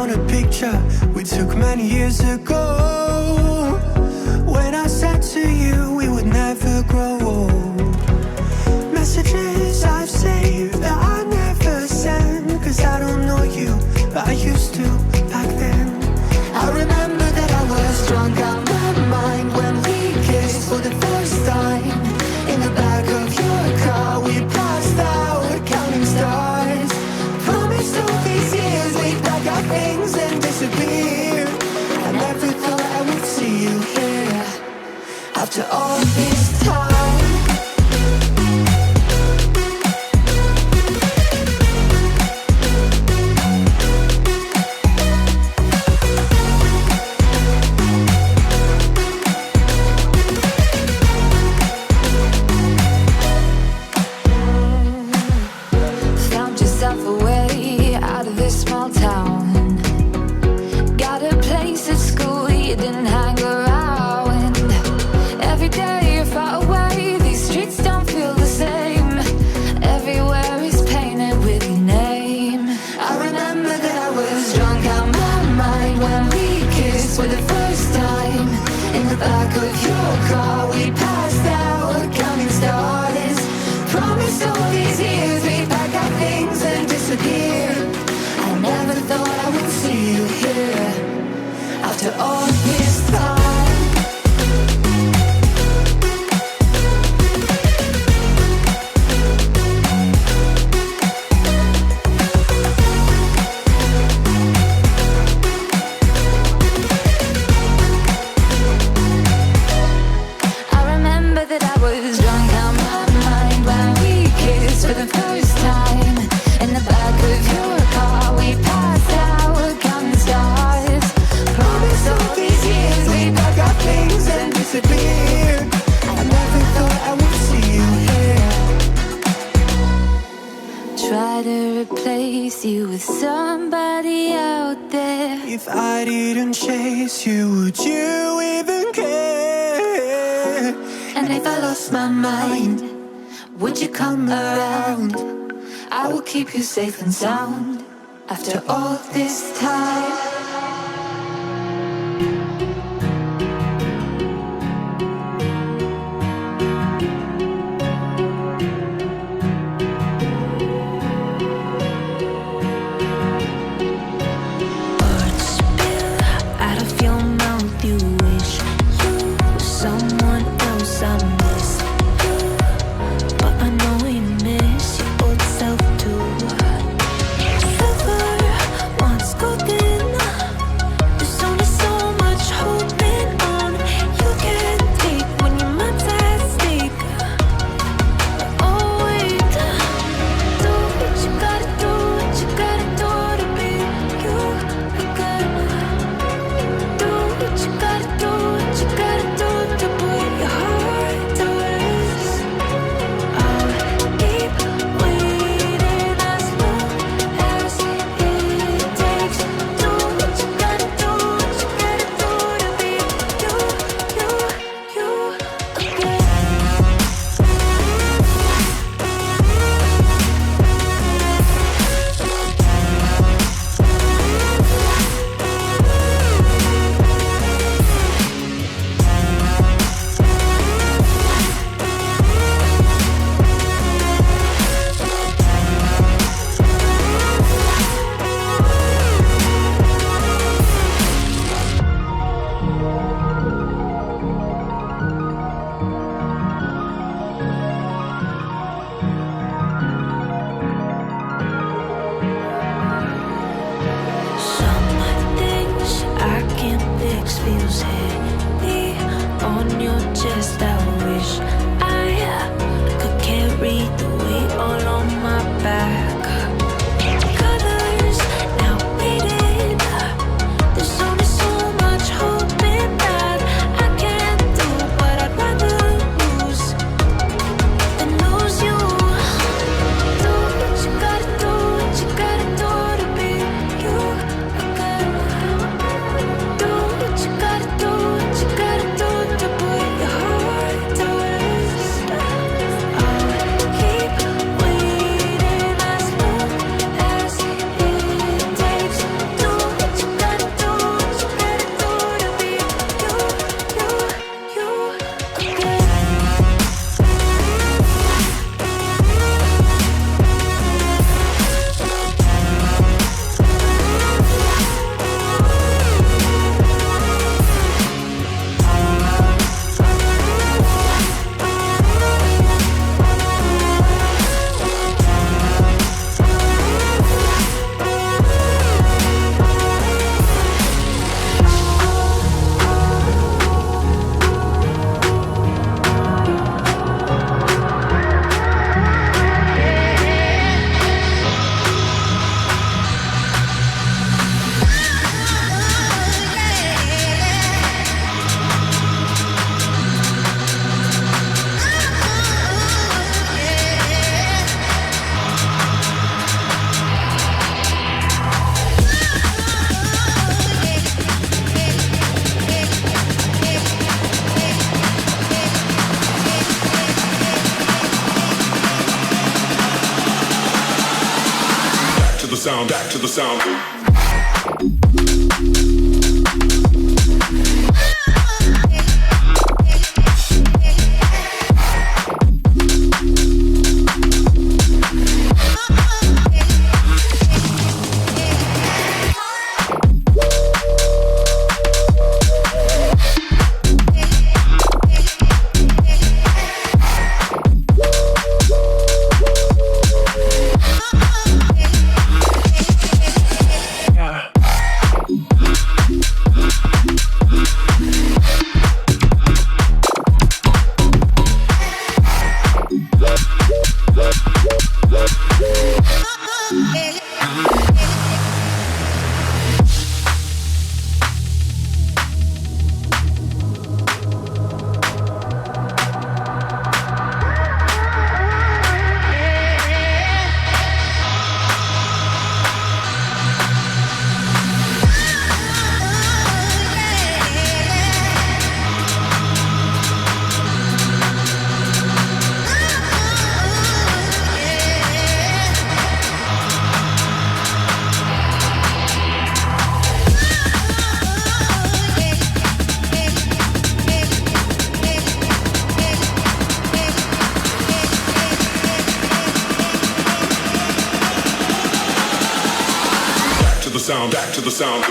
on a picture we took many years ago, when I said to you we would never grow old. Messages I've saved that I never send, 'cause I don't know you, but I used to back then. I remember that I was drunk out my mind when we kissed for the first time. In the back of your car we passed out counting stars. Promised all these years we'd pack our things and disappear. I never thought I would see you here after all this time. For the first time, in the back of your car we passed out counting stars. Promised all these years we'd pack our things and disappear. I never thought I would see you here after all this time. For the first time, in the back of your car we passed out counting stars. Promised all these years we'd pack our things and disappear. I never thought I would see you here. Try to replace you with somebody out there. If I didn't chase you, would you even care? And if I lost my mind, would you come around? I will keep you safe and sound after all this time. Words spill out of your mouth. You wish you were someone else. I miss you, but I know you miss your old self too. Silver once golden. sound, back to the sound. Sound, back to the sound.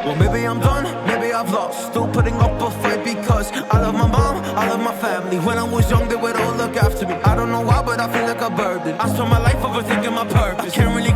Well, maybe I'm done, maybe I've lost. Still putting up a fight because I love my mom, I love my family. When I was young, they would all look after me. I don't know why, but I feel like a burden. I spent my life overthinking my purpose. I can't really